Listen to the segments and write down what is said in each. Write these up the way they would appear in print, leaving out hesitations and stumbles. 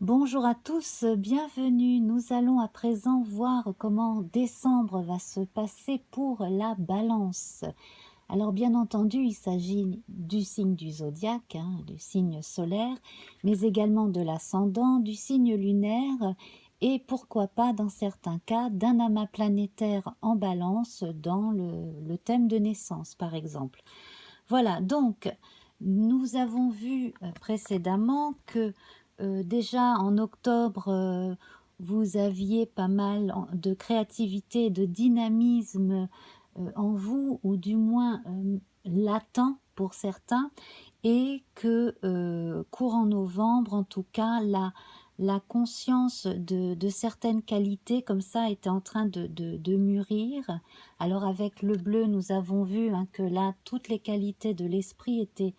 Bonjour à tous, bienvenue. Nous allons à présent voir comment décembre va se passer pour la Balance. Alors bien entendu, il s'agit du signe du zodiaque, du signe solaire, mais également de l'ascendant, du signe lunaire et pourquoi pas dans certains cas d'un amas planétaire en Balance dans le thème de naissance par exemple. Voilà, donc nous avons vu précédemment que déjà en octobre, vous aviez pas mal de créativité, de dynamisme en vous, ou du moins latent pour certains, et que courant novembre, en tout cas, la conscience de certaines qualités comme ça était en train de mûrir. Alors avec le bleu, nous avons vu que là, toutes les qualités de l'esprit étaient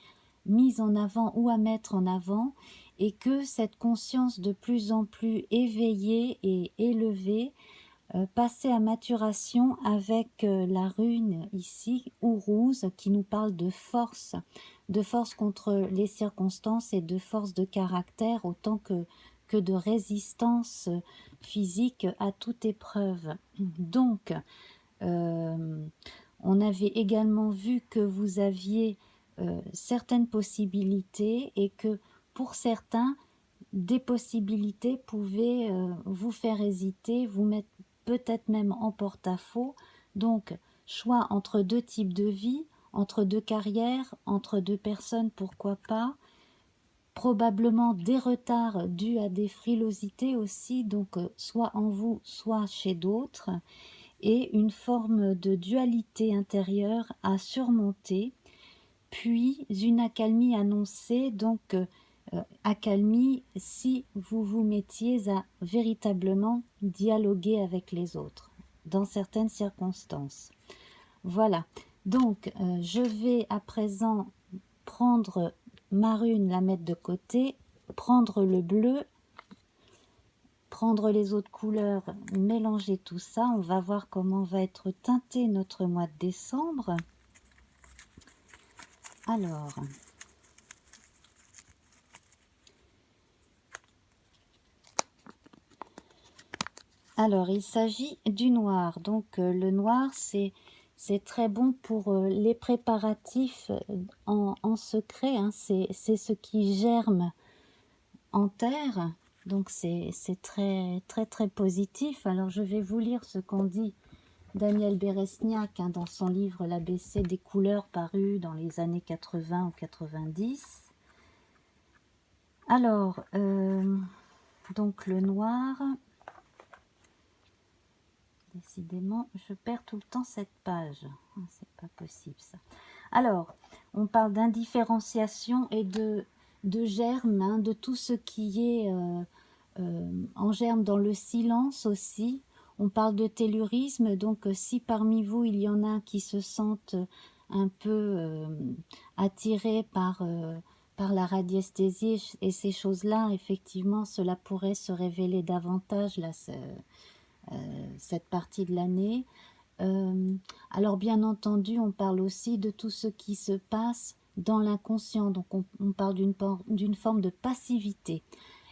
mises en avant ou à mettre en avant, et que cette conscience de plus en plus éveillée et élevée passait à maturation avec la rune ici, Ourouse, qui nous parle de force contre les circonstances et de force de caractère autant que de résistance physique à toute épreuve. Donc, euh, on avait également vu que vous aviez certaines possibilités et que pour certains, des possibilités pouvaient vous faire hésiter, vous mettre peut-être même en porte-à-faux. Donc, choix entre deux types de vie, entre deux carrières, entre deux personnes, pourquoi pas. Probablement des retards dus à des frilosités aussi, donc soit en vous, soit chez d'autres, et une forme de dualité intérieure à surmonter, puis une accalmie annoncée, donc accalmie si vous vous mettiez à véritablement dialoguer avec les autres dans certaines circonstances. Voilà, donc je vais à présent prendre ma rune, la mettre de côté, prendre le bleu, prendre les autres couleurs, mélanger tout ça. On va voir comment va être teinté notre mois de décembre. Alors, il s'agit du noir. Donc, le noir, c'est très bon pour les préparatifs en secret. C'est ce qui germe en terre. Donc, c'est très, très, très positif. Alors, je vais vous lire ce qu'en dit Daniel Béresniak dans son livre L'ABC des couleurs, paru dans les années 80 ou 90. Alors, donc le noir... Décidément, je perds tout le temps cette page. C'est pas possible ça. Alors, on parle d'indifférenciation et de germe, de tout ce qui est en germe dans le silence aussi. On parle de tellurisme, donc si parmi vous il y en a qui se sentent un peu attirés par la radiesthésie et ces choses-là, effectivement, cela pourrait se révéler davantage là, cette partie de l'année. Alors bien entendu, on parle aussi de tout ce qui se passe dans l'inconscient, donc on parle d'une forme de passivité.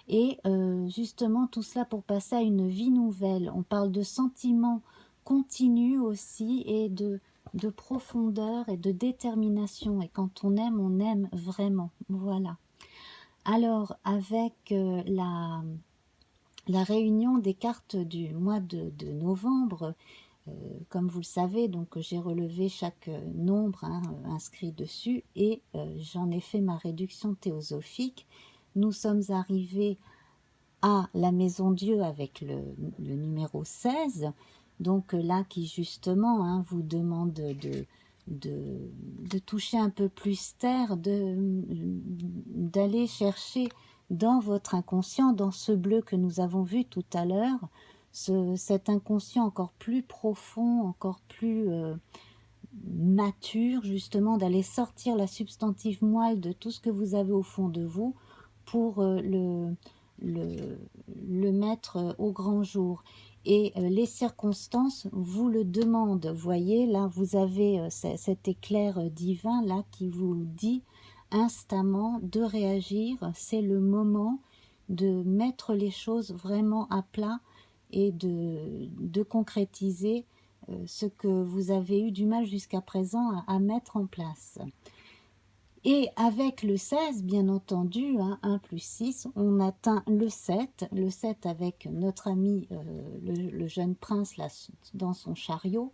Et justement, tout cela pour passer à une vie nouvelle. On parle de sentiments continus aussi, et de profondeur et de détermination. Et quand on aime vraiment. Voilà. Alors, avec la réunion des cartes du mois de novembre, comme vous le savez, donc j'ai relevé chaque nombre inscrit dessus, et j'en ai fait ma réduction théosophique. Nous sommes arrivés à la Maison Dieu avec le numéro 16, donc là qui justement vous demande de toucher un peu plus terre, d'aller chercher dans votre inconscient, dans ce bleu que nous avons vu tout à l'heure, cet inconscient encore plus profond, encore plus mature, justement, d'aller sortir la substantive moelle de tout ce que vous avez au fond de vous pour le mettre au grand jour. Et les circonstances vous le demandent. Voyez, là, vous avez cet éclair divin là qui vous dit instamment de réagir. C'est le moment de mettre les choses vraiment à plat et de concrétiser ce que vous avez eu du mal jusqu'à présent à mettre en place. Et avec le 16, bien entendu, hein, 1 plus 6, on atteint le 7 avec notre ami le jeune prince là, dans son chariot,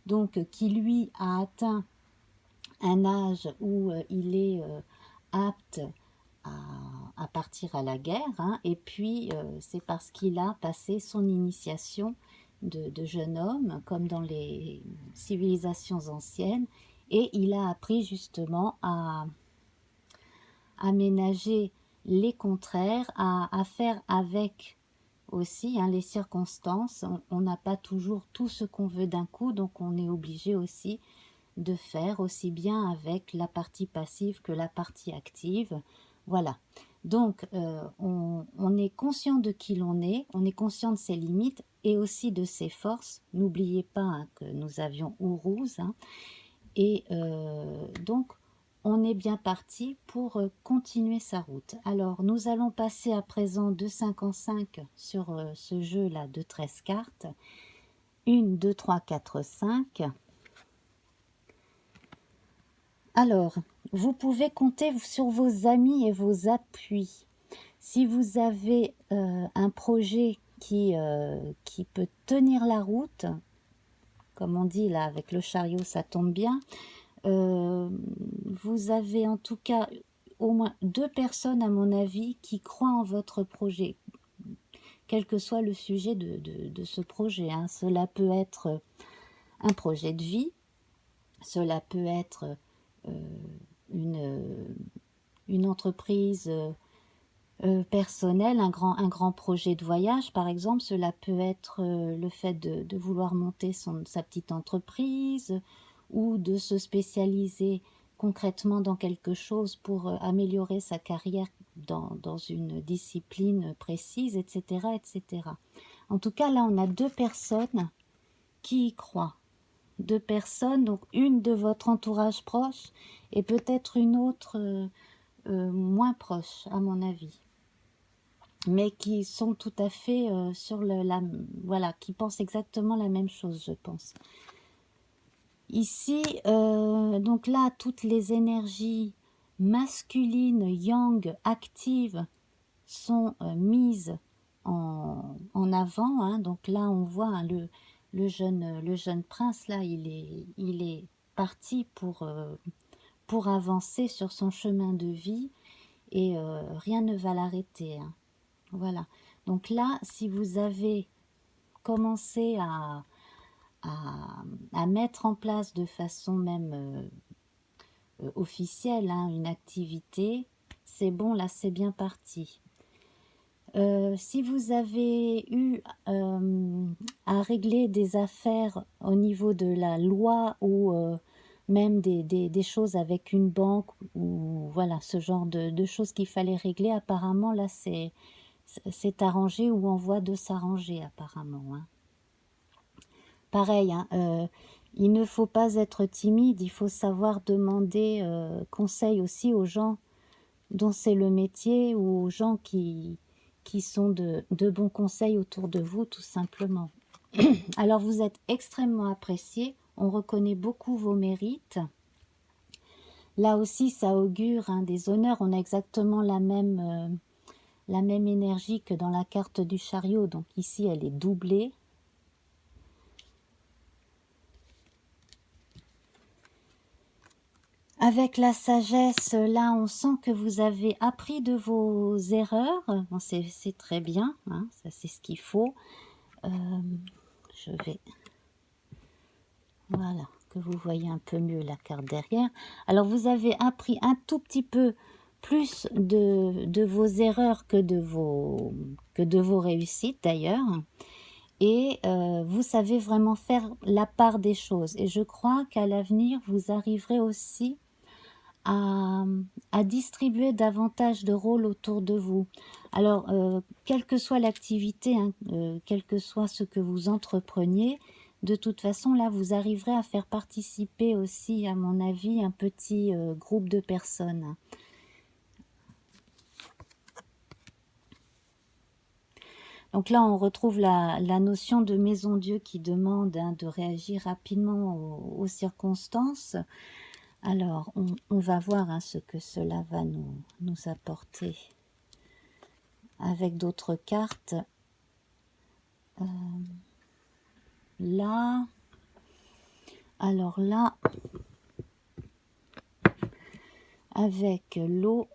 donc qui lui a atteint un âge où il est apte à partir à la guerre, hein, et puis c'est parce qu'il a passé son initiation de jeune homme, comme dans les civilisations anciennes, et il a appris justement à ménager les contraires, à faire avec aussi hein, les circonstances. On n'a pas toujours tout ce qu'on veut d'un coup, donc on est obligé aussi de faire aussi bien avec la partie passive que la partie active. Voilà. Donc, on est conscient de qui l'on est, on est conscient de ses limites et aussi de ses forces. N'oubliez pas hein, que nous avions Ourouz. Hein, et donc, on est bien parti pour continuer sa route. Alors, nous allons passer à présent de 5 en 5 sur ce jeu-là de 13 cartes. 1, 2, 3, 4, 5. Alors, vous pouvez compter sur vos amis et vos appuis. Si vous avez un projet qui peut tenir la route, comme on dit là avec le chariot, ça tombe bien, vous avez en tout cas au moins 2 personnes à mon avis qui croient en votre projet, quel que soit le sujet de ce projet. Hein. Cela peut être un projet de vie, cela peut être une entreprise personnelle, un grand projet de voyage par exemple. Cela peut être le fait de vouloir monter sa petite entreprise ou de se spécialiser concrètement dans quelque chose pour améliorer sa carrière dans une discipline précise, etc., etc. En tout cas, là, on a 2 personnes qui y croient. 2 personnes, donc une de votre entourage proche et peut-être une autre moins proche, à mon avis. Mais qui sont tout à fait sur voilà, qui pensent exactement la même chose, je pense. Ici, donc là, toutes les énergies masculines, yang, actives, sont mises en avant. Hein. Donc là, on voit hein, le jeune prince, là, il est parti pour avancer sur son chemin de vie et rien ne va l'arrêter. Hein. Voilà. Donc là, si vous avez commencé à mettre en place de façon même officielle hein, une activité, c'est bon, là c'est bien parti. Si vous avez eu à régler des affaires au niveau de la loi ou même des choses avec une banque ou voilà ce genre de choses qu'il fallait régler, apparemment là c'est arrangé ou en voie de s'arranger apparemment. Hein. Pareil, hein, il ne faut pas être timide, il faut savoir demander conseil aussi aux gens dont c'est le métier ou aux gens qui sont de bons conseils autour de vous, tout simplement. Alors, vous êtes extrêmement apprécié, on reconnaît beaucoup vos mérites. Là aussi, ça augure hein, des honneurs, on a exactement la même énergie que dans la carte du chariot, donc ici, elle est doublée. Avec la sagesse, là, on sent que vous avez appris de vos erreurs. Bon, c'est très bien, hein, ça c'est ce qu'il faut. Je vais... Voilà, que vous voyez un peu mieux la carte derrière. Alors, vous avez appris un tout petit peu plus de vos erreurs que de vos réussites, d'ailleurs. Et vous savez vraiment faire la part des choses. Et je crois qu'à l'avenir, vous arriverez aussi à distribuer davantage de rôles autour de vous. Alors, quelle que soit l'activité, hein, quel que soit ce que vous entrepreniez, de toute façon, là, vous arriverez à faire participer aussi, à mon avis, un petit groupe de personnes. Donc là, on retrouve la notion de maison Dieu qui demande hein, de réagir rapidement aux circonstances. Alors, on va voir hein, ce que cela va nous apporter avec d'autres cartes. Là, alors là, avec l'eau,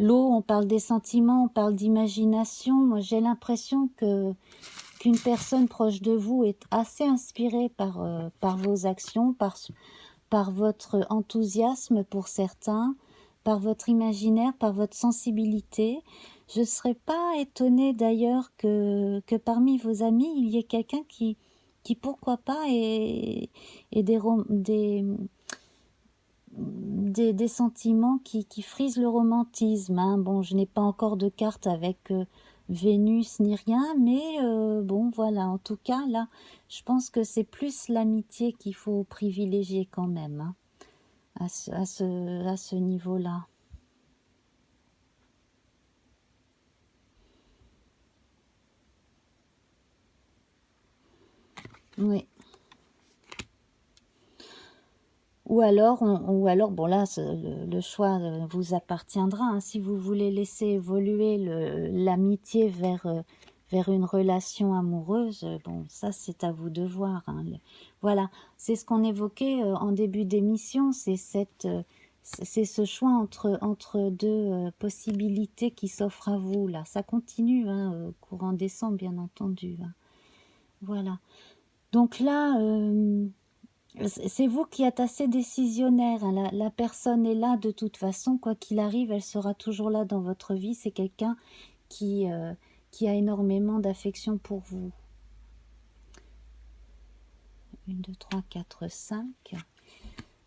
on parle des sentiments, on parle d'imagination. Moi, j'ai l'impression qu'une personne proche de vous est assez inspirée par vos actions, par votre enthousiasme pour certains, par votre imaginaire, par votre sensibilité. Je ne serais pas étonnée d'ailleurs que parmi vos amis, il y ait quelqu'un qui pourquoi pas, ait des sentiments qui frisent le romantisme. Hein. Bon, je n'ai pas encore de carte avec Vénus ni rien, mais bon, voilà. En tout cas, là, je pense que c'est plus l'amitié qu'il faut privilégier quand même, hein, à ce niveau-là. Oui. Ou alors, bon là, le choix vous appartiendra. Hein. Si vous voulez laisser évoluer l'amitié vers une relation amoureuse, bon, ça c'est à vous de voir. Hein. Voilà, c'est ce qu'on évoquait en début d'émission, c'est ce choix entre deux possibilités qui s'offrent à vous. Là, ça continue, hein, courant décembre, bien entendu. Hein. Voilà. Donc là... c'est vous qui êtes assez décisionnaire. Hein. La personne est là de toute façon, quoi qu'il arrive, elle sera toujours là dans votre vie. C'est quelqu'un qui a énormément d'affection pour vous. 1, 2, 3, 4, 5.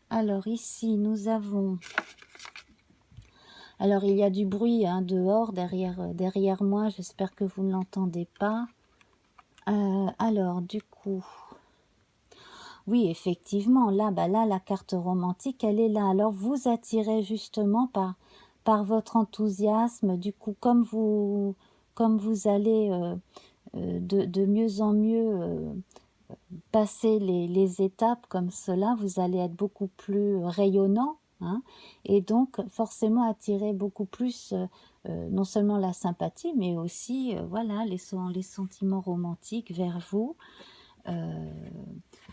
Alors ici, nous avons... Alors il y a du bruit hein, dehors, derrière moi. J'espère que vous ne l'entendez pas. Alors, du coup... Oui, effectivement, là, la carte romantique, elle est là. Alors, vous attirez justement par votre enthousiasme. Du coup, comme vous allez de mieux en mieux passer les étapes comme cela, vous allez être beaucoup plus rayonnant. Hein, et donc, forcément, attirer beaucoup plus non seulement la sympathie, mais aussi voilà, les sentiments romantiques vers vous.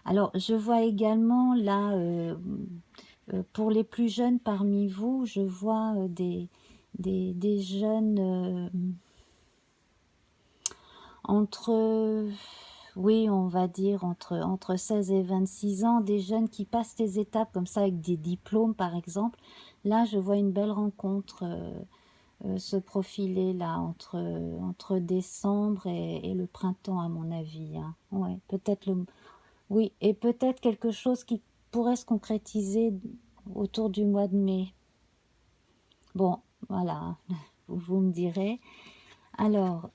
Alors, je vois également là, pour les plus jeunes parmi vous, je vois des jeunes entre, oui, on va dire entre 16 et 26 ans, des jeunes qui passent les étapes comme ça avec des diplômes par exemple. Là, je vois une belle rencontre se profiler là entre décembre et le printemps à mon avis. Hein. Ouais, peut-être oui, et peut-être quelque chose qui pourrait se concrétiser autour du mois de mai. Bon, voilà, vous me direz. Alors,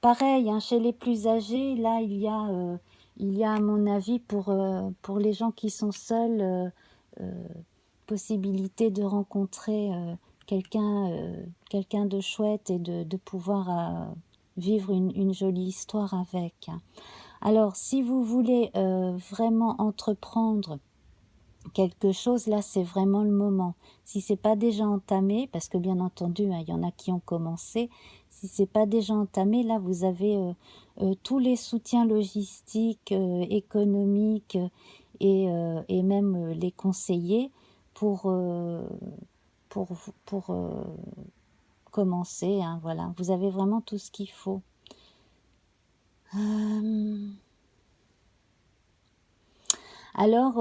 pareil, hein, chez les plus âgés, là, il y a à mon avis, pour les gens qui sont seuls, possibilité de rencontrer quelqu'un de chouette et de pouvoir vivre une jolie histoire avec. Alors, si vous voulez vraiment entreprendre quelque chose, là, c'est vraiment le moment. Si c'est pas déjà entamé, parce que bien entendu, hein, il y en a qui ont commencé, si c'est pas déjà entamé, là, vous avez tous les soutiens logistiques, économiques et même les conseillers pour, pour, pour commencer. Hein, voilà, vous avez vraiment tout ce qu'il faut. Alors,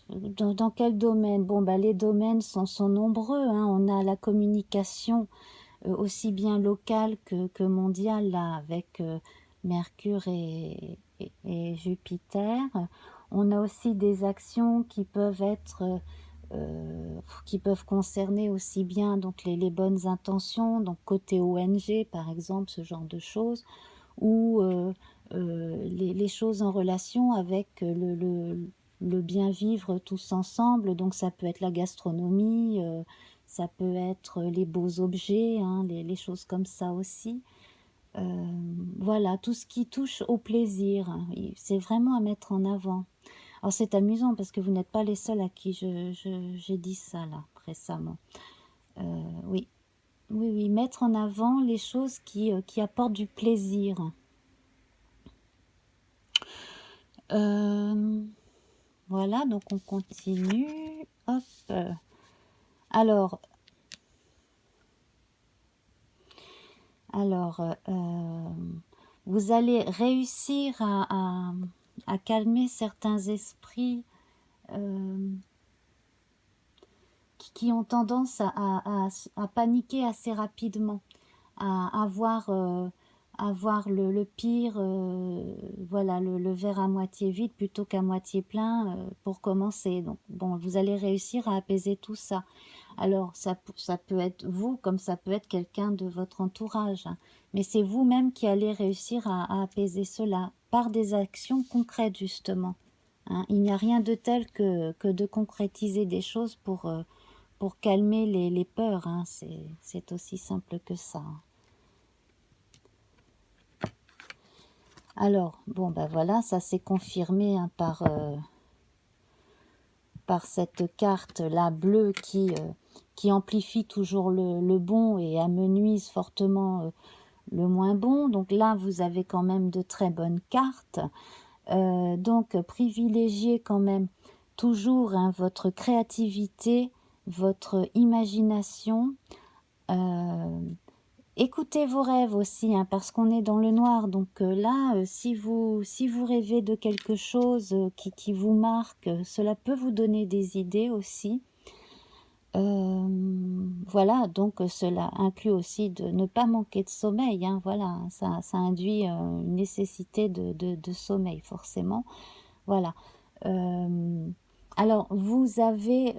dans quel domaine? Bon, les domaines sont nombreux. Hein. On a la communication aussi bien locale que mondiale, là, avec Mercure et Jupiter. On a aussi des actions qui peuvent être, qui peuvent concerner aussi bien donc les bonnes intentions, donc côté ONG par exemple, ce genre de choses, ou les choses en relation avec le bien vivre tous ensemble. Donc ça peut être la gastronomie, ça peut être les beaux objets, hein, les choses comme ça aussi. Voilà, tout ce qui touche au plaisir, hein, c'est vraiment à mettre en avant. Alors c'est amusant parce que vous n'êtes pas les seuls à qui j'ai dit ça là, récemment. Oui, oui, oui, mettre en avant les choses qui apportent du plaisir. Voilà, donc on continue. Hop. Alors, vous allez réussir à calmer certains esprits qui ont tendance à paniquer assez rapidement, à voir le pire, voilà, le verre à moitié vide plutôt qu'à moitié plein pour commencer. Donc, bon, vous allez réussir à apaiser tout ça. Alors, ça peut être vous, comme ça peut être quelqu'un de votre entourage, hein. Mais c'est vous-même qui allez réussir à apaiser cela par des actions concrètes, justement, hein. Il n'y a rien de tel que de concrétiser des choses pour calmer les peurs, hein. C'est aussi simple que ça. Alors, bon, ben voilà, ça s'est confirmé, hein, par cette carte-là bleue qui amplifie toujours le bon et amenuise fortement le moins bon. Donc là, vous avez quand même de très bonnes cartes. Donc, privilégiez quand même toujours, hein, votre créativité, votre imagination. Écoutez vos rêves aussi, hein, parce qu'on est dans le noir. Donc là, si vous rêvez de quelque chose qui vous marque, cela peut vous donner des idées aussi. Voilà, donc cela inclut aussi de ne pas manquer de sommeil, hein, voilà, ça induit une nécessité de sommeil forcément. Voilà. Alors, vous avez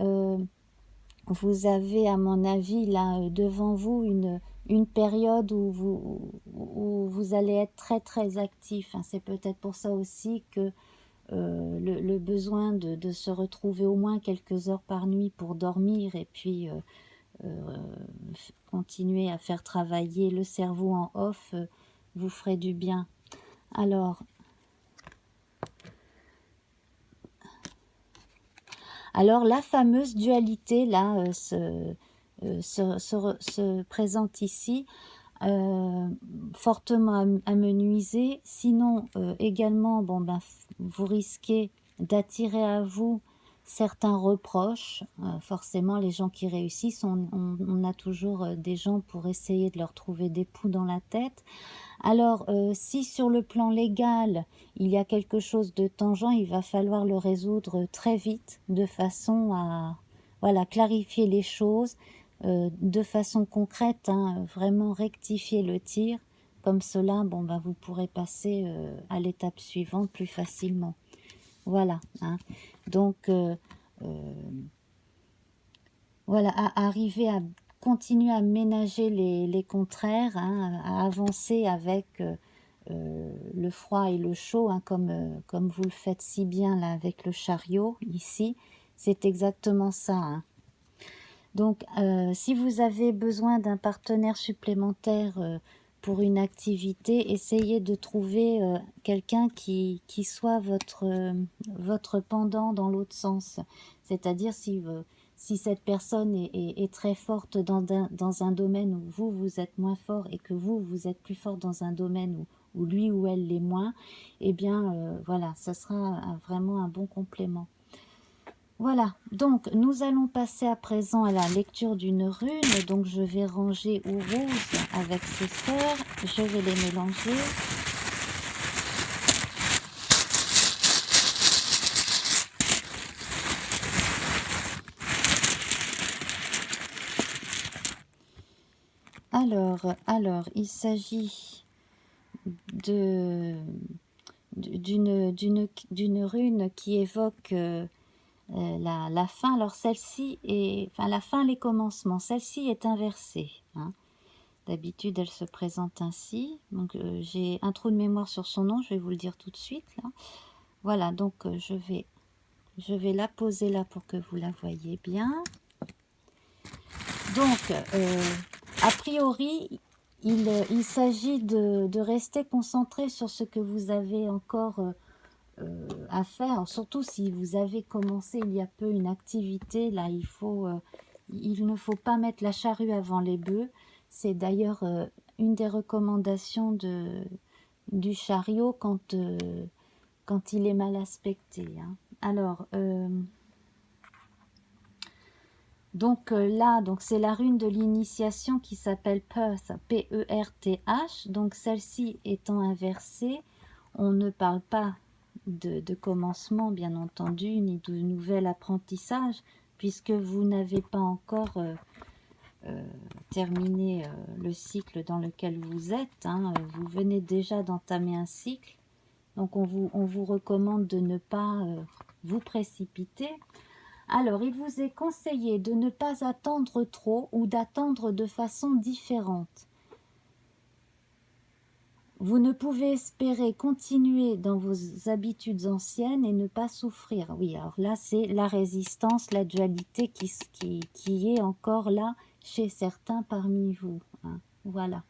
à mon avis là devant vous une période où vous allez être très très actif, hein. C'est peut-être pour ça aussi que le besoin de se retrouver au moins quelques heures par nuit pour dormir et puis continuer à faire travailler le cerveau en off vous ferait du bien. Alors la fameuse dualité là se présente ici, fortement amenuisée. Sinon également, bon, ben, vous risquez d'attirer à vous certains reproches. Forcément, les gens qui réussissent, on a toujours des gens pour essayer de leur trouver des poux dans la tête. Alors, si sur le plan légal, il y a quelque chose de tangent, il va falloir le résoudre très vite, de façon à, voilà, clarifier les choses, de façon concrète, hein, vraiment rectifier le tir. Comme cela, bon, ben, vous pourrez passer à l'étape suivante plus facilement. Voilà, hein. Donc, voilà, à arriver à continuer à ménager les contraires, hein, à avancer avec le froid et le chaud, hein, comme vous le faites si bien là avec le chariot ici, c'est exactement ça, hein. Donc, si vous avez besoin d'un partenaire supplémentaire pour une activité, essayez de trouver quelqu'un qui soit votre pendant dans l'autre sens. C'est-à-dire si cette personne est très forte dans un domaine où vous êtes moins fort et que vous êtes plus fort dans un domaine où lui ou elle l'est moins, eh bien voilà, ça sera vraiment un bon complément. Voilà, donc nous allons passer à présent à la lecture d'une rune. Donc je vais ranger au rose avec ses sœurs, je vais les mélanger. Alors, il s'agit d'une rune qui évoque la fin. Alors celle-ci est, enfin la fin, les commencements. Celle-ci est inversée, hein. D'habitude, elle se présente ainsi. Donc j'ai un trou de mémoire sur son nom, je vais vous le dire tout de suite là. Voilà, donc je vais la poser là pour que vous la voyez bien. Donc, a priori, il s'agit de rester concentré sur ce que vous avez encore à faire, surtout si vous avez commencé il y a peu une activité. Là, il ne faut pas mettre la charrue avant les bœufs. C'est d'ailleurs une des recommandations du chariot quand il est mal aspecté, hein. Alors, donc là, c'est la rune de l'initiation qui s'appelle Perth, P-E-R-T-H. Donc celle-ci étant inversée, on ne parle pas de commencement, bien entendu, ni de nouvel apprentissage, puisque vous n'avez pas encore terminé le cycle dans lequel vous êtes, hein. Vous venez déjà d'entamer un cycle, donc on vous recommande de ne pas vous précipiter. Alors, il vous est conseillé de ne pas attendre trop ou d'attendre de façon différente. Vous ne pouvez espérer continuer dans vos habitudes anciennes et ne pas souffrir. Oui, alors là, c'est la résistance, la dualité qui est encore là chez certains parmi vous, hein. Voilà.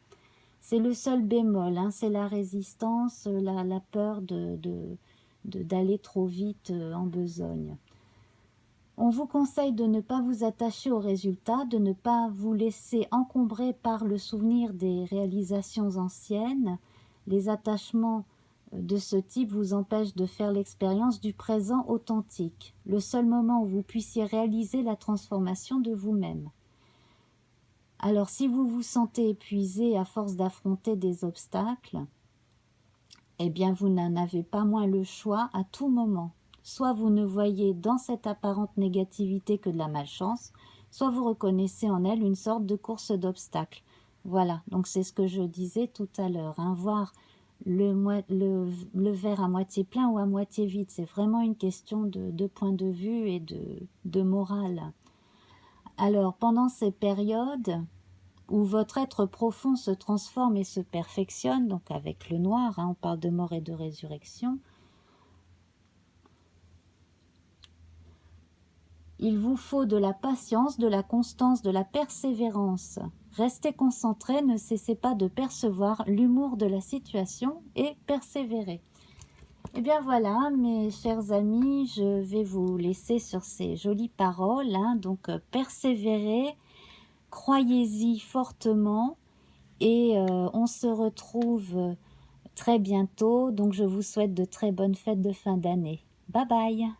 C'est le seul bémol, hein, c'est la résistance, la peur d'aller trop vite en besogne. On vous conseille de ne pas vous attacher aux résultats, de ne pas vous laisser encombrer par le souvenir des réalisations anciennes. Les attachements de ce type vous empêchent de faire l'expérience du présent authentique, le seul moment où vous puissiez réaliser la transformation de vous-même. Alors si vous vous sentez épuisé à force d'affronter des obstacles, eh bien vous n'en avez pas moins le choix à tout moment. Soit vous ne voyez dans cette apparente négativité que de la malchance, soit vous reconnaissez en elle une sorte de course d'obstacles. Voilà, donc c'est ce que je disais tout à l'heure, hein, voir le verre à moitié plein ou à moitié vide, c'est vraiment une question de point de vue et de morale. Alors, pendant ces périodes où votre être profond se transforme et se perfectionne, donc avec le noir, hein, on parle de mort et de résurrection, il vous faut de la patience, de la constance, de la persévérance. Restez concentré, ne cessez pas de percevoir l'humour de la situation et persévérez. Eh bien voilà, mes chers amis, je vais vous laisser sur ces jolies paroles, hein. Donc persévérez, croyez-y fortement et on se retrouve très bientôt. Donc je vous souhaite de très bonnes fêtes de fin d'année. Bye bye!